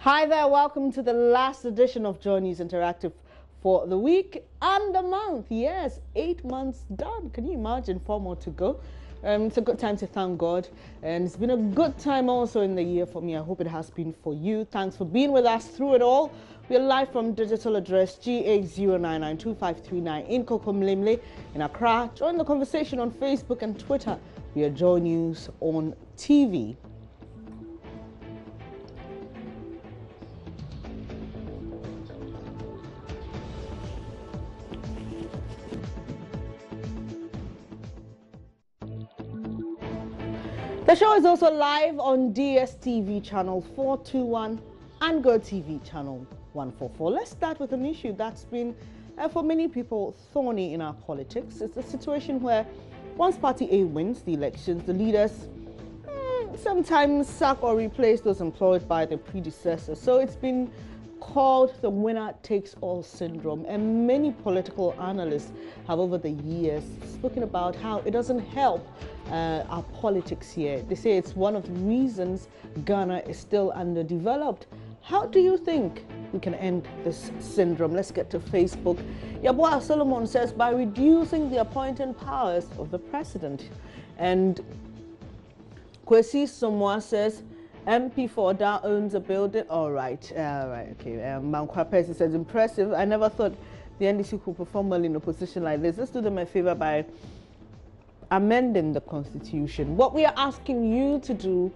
Hi there, welcome to the last edition of JoyNews Interactive for the week and the month. Yes, 8 months done. Can you imagine? 4 more to go. It's a good time to thank God, and it's been a good time also in the year for me. I hope it has been for you. Thanks for being with us through it all. We're live from digital address G80992539 in Kokomlemle in Accra. Join the conversation on Facebook and Twitter. We are JoyNews on TV. The show is also live on DSTV channel 421 and GoTV channel 144. Let's start with an issue that's been, for many people, thorny in our politics. It's a situation where once Party A wins the elections, the leaders sometimes sack or replace those employed by the predecessors. So it's been called the winner-takes-all syndrome, and many political analysts have over the years spoken about how it doesn't help our politics here. They say it's one of the reasons Ghana is still underdeveloped. How do you think we can end this syndrome? Let's get to Facebook. Yabua Solomon says by reducing the appointing powers of the president. And Kwesi Somoa says MP4 that owns a building. All right, okay. Mankwa Percy says impressive. I never thought the NDC could perform well in a position like this. Let's do them a favor by amending the constitution. What we are asking you to do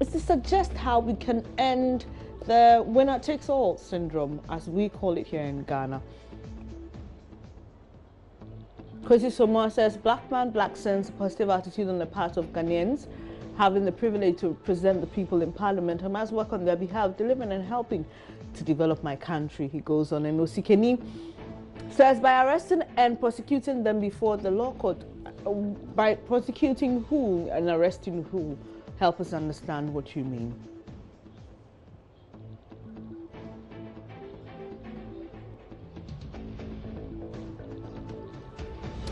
is to suggest how we can end the winner-takes-all syndrome, as we call it here in Ghana. Kwesi Somoa says black man, black sense, positive attitude on the part of Ghanaians having the privilege to represent the people in parliament. I must work on their behalf, delivering and helping to develop my country, he goes on. And Osikeni says by arresting and prosecuting them before the law court, by prosecuting who and arresting who, help us understand what you mean.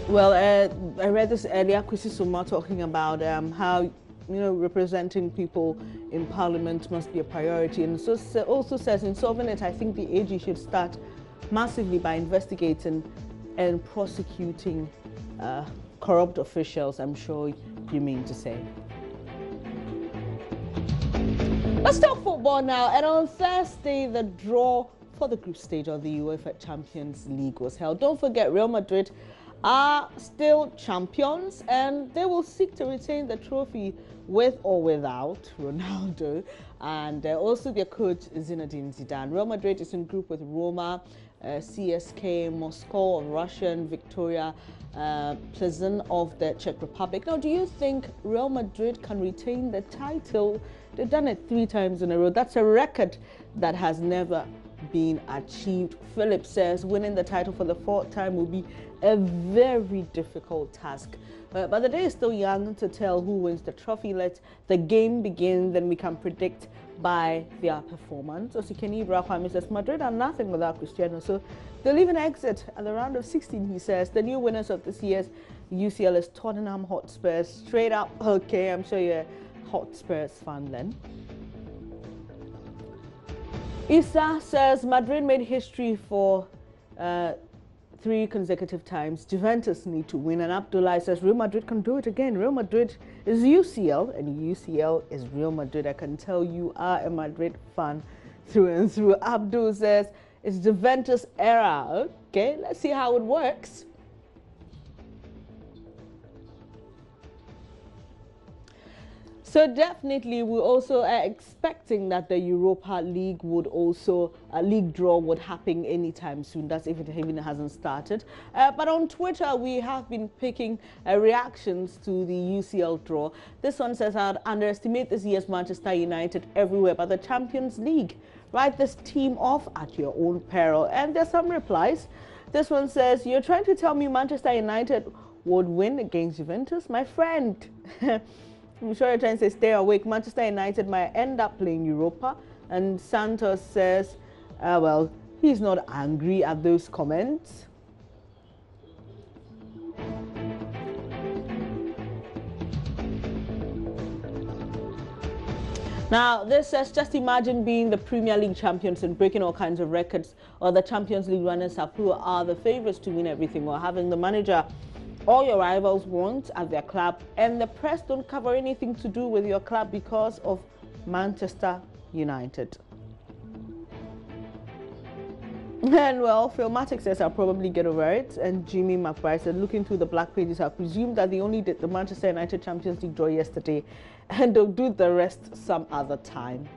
Well, I read this earlier, Kwesi Somoa talking about how representing people in parliament must be a priority, and so also says in solving it, I think the AG should start massively by investigating and prosecuting corrupt officials. I'm sure you mean to say. Let's talk football now. And on Thursday, the draw for the group stage of the UEFA Champions League was held. Don't forget, Real Madrid are still champions, and they will seek to retain the trophy with or without Ronaldo, and also their coach Zinedine Zidane. Real Madrid is in group with Roma, CSK Moscow of Russia, and Victoria Plzeň of the Czech Republic. Now, do you think Real Madrid can retain the title? They've done it 3 times in a row. That's a record that has never been achieved. Philip says winning the title for the 4th time will be a very difficult task. But the day is still young to tell who wins the trophy. Let the game begin, then we can predict by their performance. Osikeni Ibrahim says Madrid are nothing without Cristiano, so they'll even exit at the round of 16. He says the new winners of this year's UCL is Tottenham Hotspur. Straight up, okay, I'm sure you're a Hotspurs fan then. Issa says Madrid made history for 3 consecutive times. Juventus need to win, and Abdullah says Real Madrid can do it again. Real Madrid is UCL, and UCL is Real Madrid. I can tell you are a Madrid fan through and through. Abdul says it's Juventus era. Okay, let's see how it works. So definitely, we also are expecting that the Europa League would also, a league draw would happen anytime soon. That's if it even hasn't started. But on Twitter, we have been picking reactions to the UCL draw. This one says, I'd underestimate this year's Manchester United everywhere, but the Champions League, write this team off at your own peril. And there's some replies. This one says, you're trying to tell me Manchester United would win against Juventus? My friend. I'm sure you're trying to say stay awake. Manchester United might end up playing Europa. And Santos says, well, he's not angry at those comments. Now, this says, just imagine being the Premier League champions and breaking all kinds of records, or the Champions League runners-up who are the favourites to win everything, or having the manager all your rivals want at their club, and the press don't cover anything to do with your club because of Manchester United. And well, Philmatic says I'll probably get over it. And Jimmy McBride said, looking through the black pages, I presume that they only did the Manchester United Champions League draw yesterday and they'll do the rest some other time.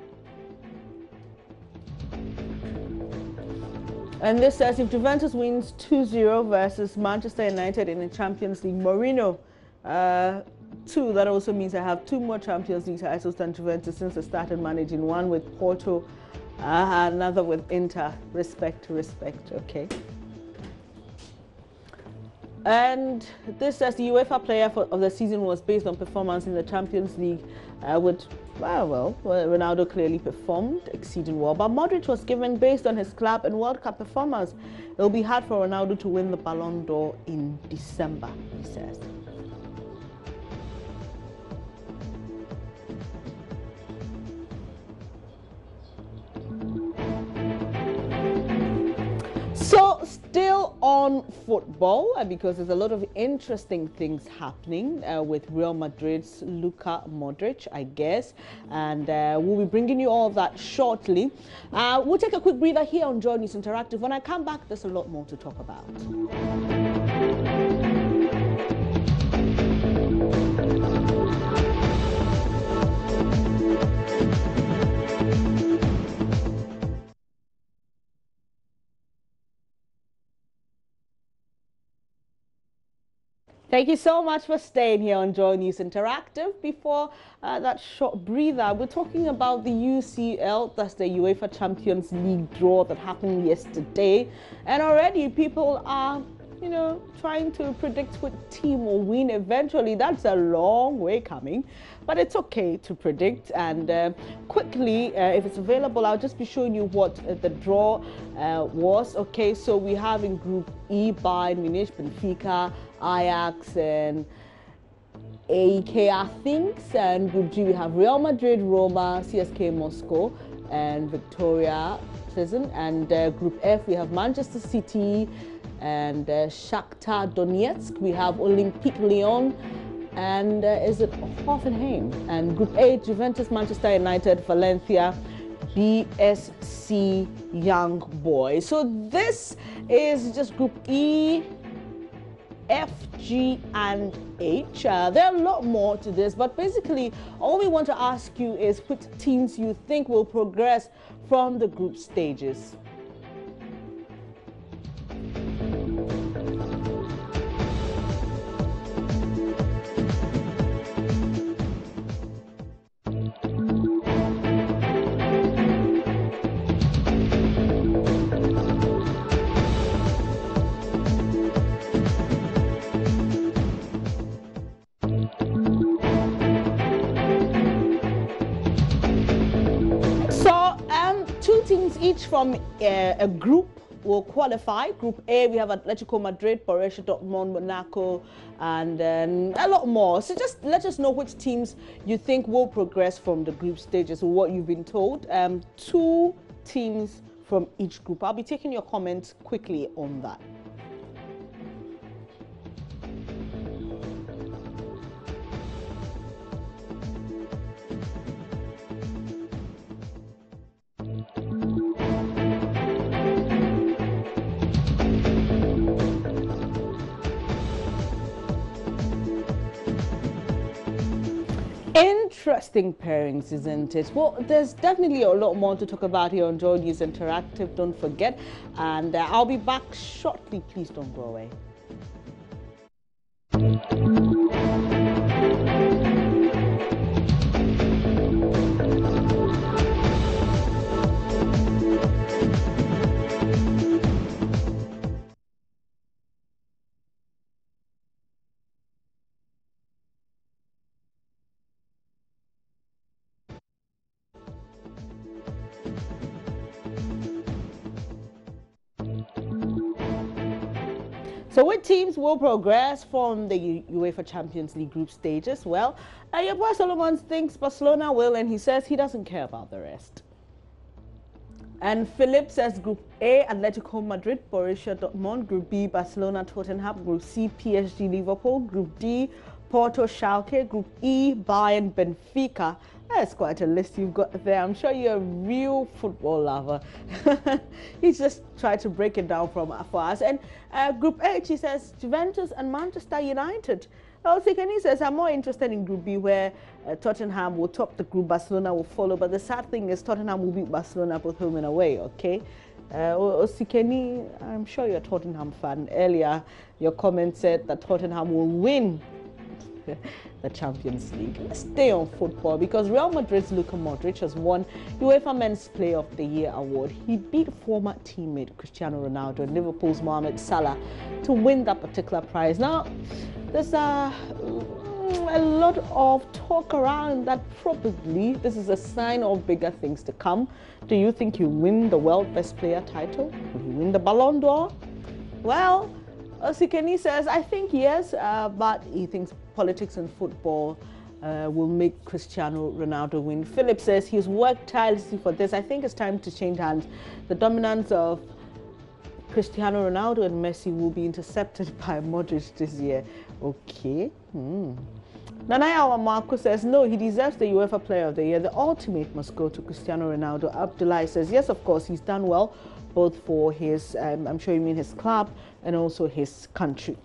And this says, if Juventus wins 2-0 versus Manchester United in the Champions League, Mourinho, 2, that also means I have 2 more Champions League titles than Juventus since I started managing, one with Porto, another with Inter. Respect, okay. And this says the UEFA player of the season was based on performance in the Champions League, Ronaldo clearly performed exceeding well, but Modric was given based on his club and World Cup performance. It'll be hard for Ronaldo to win the Ballon d'Or in December, he says. So still on football, because there's a lot of interesting things happening with Real Madrid's Luka Modric, I guess, and we'll be bringing you all of that shortly. We'll take a quick breather here on JoyNews Interactive. When I come back, there's a lot more to talk about. Thank you so much for staying here on JoyNews Interactive. Before that short breather, we're talking about the UCL, that's the UEFA Champions League draw that happened yesterday. And already people are, trying to predict which team will win eventually. That's a long way coming, but it's okay to predict. And quickly, if it's available, I'll just be showing you what the draw was. Okay, so we have in Group E, Bayern Munich, Benfica, Ajax, and AEK Athens. And Group G, we have Real Madrid, Roma, CSK Moscow, and Victoria Pleasant. And Group F, we have Manchester City and Shakhtar Donetsk. We have Olympique Lyon and is it Hoffenheim? And Group A, Juventus, Manchester United, Valencia, BSC Young Boys. So this is just Group E, F, G, and H. There are a lot more to this, but basically all we want to ask you is which teams you think will progress from the group stages. Teams each from a group will qualify. Group A, we have Atletico Madrid, Borussia Dortmund, Monaco, and a lot more. So just let us know which teams you think will progress from the group stages, or what you've been told. 2 teams from each group. I'll be taking your comments quickly on that. Interesting pairings, isn't it? Well, there's definitely a lot more to talk about here on JoyNews Interactive, don't forget. And I'll be back shortly. Please don't go away. So which teams will progress from the UEFA Champions League group stages? Well, your boy Solomon thinks Barcelona will, and he says he doesn't care about the rest. And Philip says Group A, Atletico Madrid, Borussia Dortmund. Group B, Barcelona, Tottenham. Group C, PSG, Liverpool. Group D, Porto, Schalke. Group E, Bayern, Benfica. That's quite a list you've got there. I'm sure you're a real football lover. He's just tried to break it down for us. And Group H, he says Juventus and Manchester United. He says, I'm more interested in Group B, where Tottenham will top the group, Barcelona will follow. But the sad thing is Tottenham will beat Barcelona both home and away, okay? Osikeni, I'm sure you're a Tottenham fan. Earlier, your comment said that Tottenham will win the Champions League. Let's stay on football because Real Madrid's Luka Modric has won UEFA Men's Player of the Year award. He beat former teammate Cristiano Ronaldo and Liverpool's Mohamed Salah to win that particular prize. Now, there's a lot of talk around that probably this is a sign of bigger things to come. Do you think he'll win the World Best Player title? Will he win the Ballon d'Or? Well, Osikeni says, I think yes, but he thinks politics and football will make Cristiano Ronaldo win. Philip says he's worked tirelessly for this. I think it's time to change hands. The dominance of Cristiano Ronaldo and Messi will be intercepted by Modric this year. Okay. Nanaya Marco says, no, he deserves the UEFA Player of the Year. The ultimate must go to Cristiano Ronaldo. Abdullah says, yes, of course, he's done well, both for his, I'm sure you mean his club, and also his country.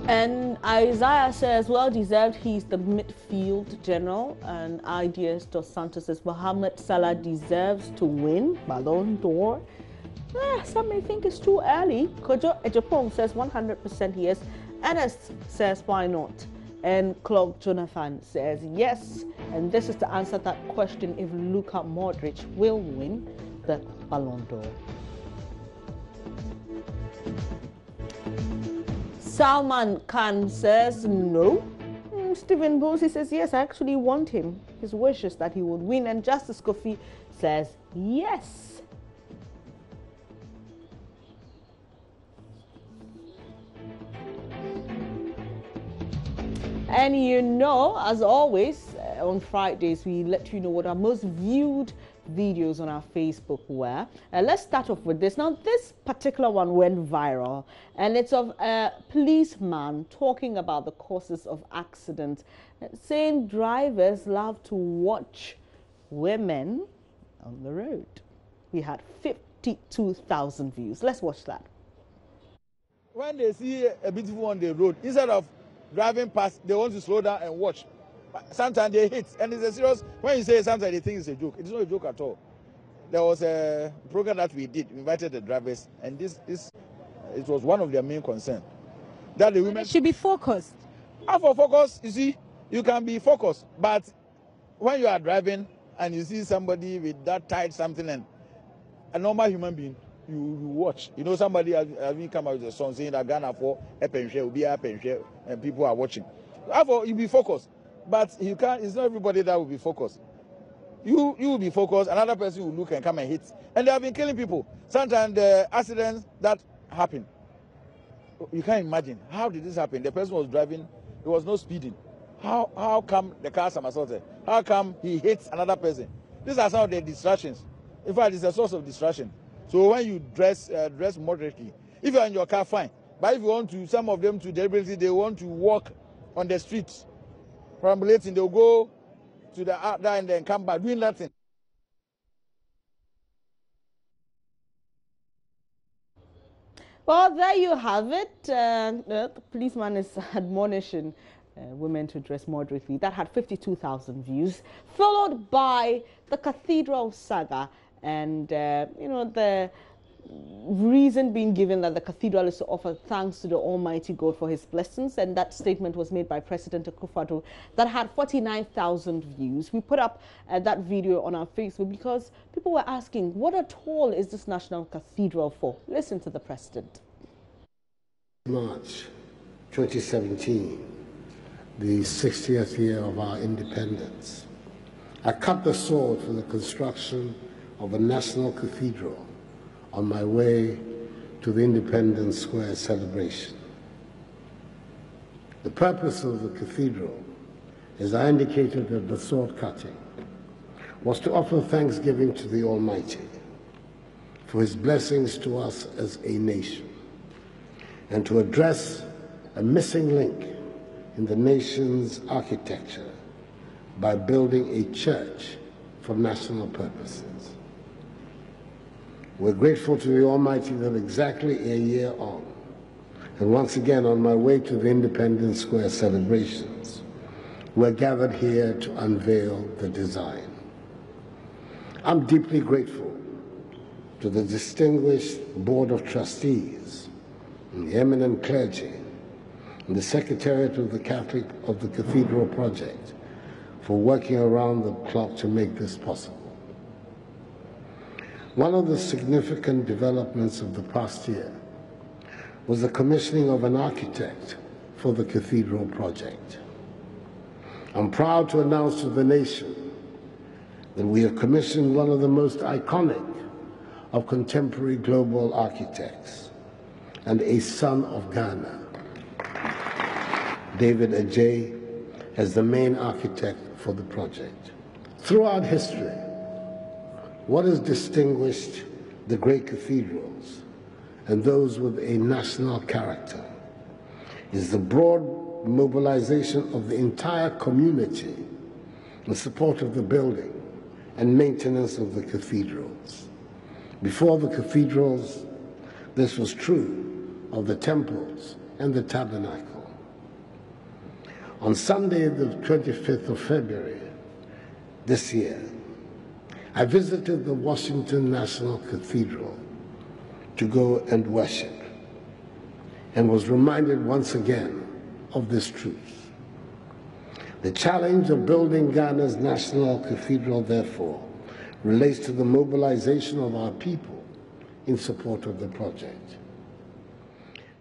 And Isaiah says, well deserved, he's the midfield general. And Ideas Dos Santos says, Mohamed Salah deserves to win Ballon d'Or. Some may think it's too early. Kojo Ejapong says 100% yes. Enes says, why not? And Clark Jonathan says yes. And this is to answer that question if Luka Modric will win the Ballon d'Or. Salman Khan says no. Stephen Bosie says yes, I actually want him. His wish is that he would win. And Justice Kofi says yes. And you know, as always, on Fridays, we let you know what our most viewed videos on our Facebook were. Let's start off with this. Now, this particular one went viral, and it's of a policeman talking about the causes of accidents, saying drivers love to watch women on the road. We had 52,000 views. Let's watch that. When they see a beautiful one on the road, instead of driving past, they want to slow down and watch. Sometimes they hit, and it's a serious. When you say sometimes they think it's a joke, it's not a joke at all. There was a program that we did, we invited the drivers, and it was one of their main concerns that the women should be focused. How for focus, you see, you can be focused, but when you are driving and you see somebody with that tight something, and a normal human being, you watch. You know, somebody has come out with a song saying that Ghana for a pension will be a pension, and people are watching. Therefore, you be focused. But you can't, it's not everybody that will be focused. You will be focused, another person will look and come and hit. And they have been killing people. Sometimes the accidents that happen, you can't imagine. How did this happen? The person was driving, there was no speeding. How come the car somersaulted? How come he hits another person? These are some of the distractions. In fact, it's a source of distraction. So when you dress moderately, if you're in your car, fine. But if you want to, some of them to deliberately, they want to walk on the streets. Perambulating, they'll go to the out there and then come back doing nothing. Well, there you have it. The policeman is admonishing women to dress moderately. That had 52,000 views, followed by the Cathedral saga, and you know, the reason being given that the cathedral is to offer thanks to the Almighty God for his blessings, and that statement was made by President Akufo-Addo. That had 49,000 views. We put up that video on our Facebook because people were asking, what at all is this national cathedral for? Listen to the president. March 2017, the 60th year of our independence. I cut the sword for the construction of a national cathedral on my way to the Independence Square celebration. The purpose of the cathedral, as I indicated at the sword cutting, was to offer thanksgiving to the Almighty for his blessings to us as a nation, and to address a missing link in the nation's architecture by building a church for national purposes. We're grateful to the Almighty that exactly a year on, and once again on my way to the Independence Square celebrations, we're gathered here to unveil the design. I'm deeply grateful to the distinguished Board of Trustees and the eminent clergy and the Secretariat of the Cathedral Project for working around the clock to make this possible. One of the significant developments of the past year was the commissioning of an architect for the Cathedral Project. I'm proud to announce to the nation that we have commissioned one of the most iconic of contemporary global architects and a son of Ghana, David Ajay, as the main architect for the project. Throughout history, what has distinguished the great cathedrals and those with a national character is the broad mobilization of the entire community in support of the building and maintenance of the cathedrals. Before the cathedrals, this was true of the temples and the tabernacle. On Sunday, the 25th of February this year, I visited the Washington National Cathedral to go and worship, and was reminded once again of this truth. The challenge of building Ghana's national cathedral, therefore, relates to the mobilization of our people in support of the project.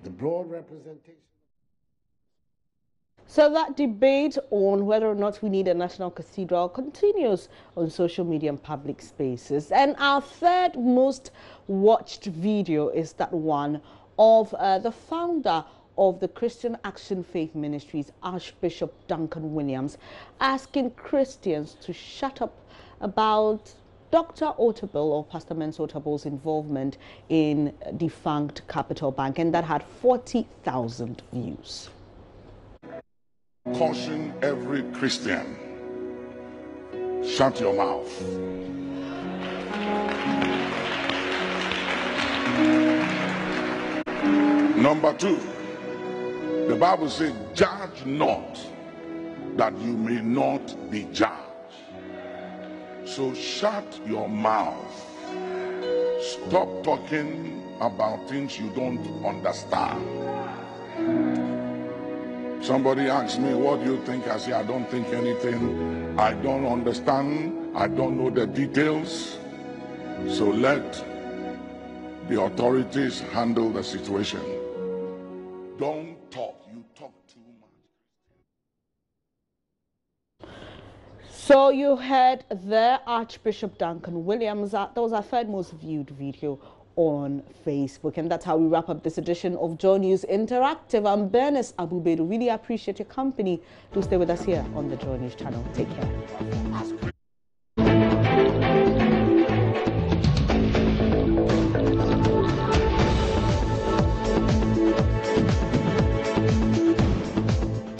The broad representation. So that debate on whether or not we need a national cathedral continues on social media and public spaces. And our third most watched video is that one of the founder of the Christian Action Faith Ministries, Archbishop Duncan Williams, asking Christians to shut up about Dr. Otabil, or Pastor Mensa Otabil's involvement in defunct Capital Bank, and that had 40,000 views. Caution every Christian, shut your mouth. Number two, the Bible says, judge not that you may not be judged. So shut your mouth. Stop talking about things you don't understand. Somebody asked me, what do you think? I say, I don't think anything. I don't understand. I don't know the details. So let the authorities handle the situation. Don't talk. You talk too much. So you heard the Archbishop Duncan Williams. That was our third most viewed video on Facebook, and that's how we wrap up this edition of JoyNews Interactive. I'm Bernice Abubedu. Really appreciate your company. Do stay with us here on the JoyNews channel. Take care.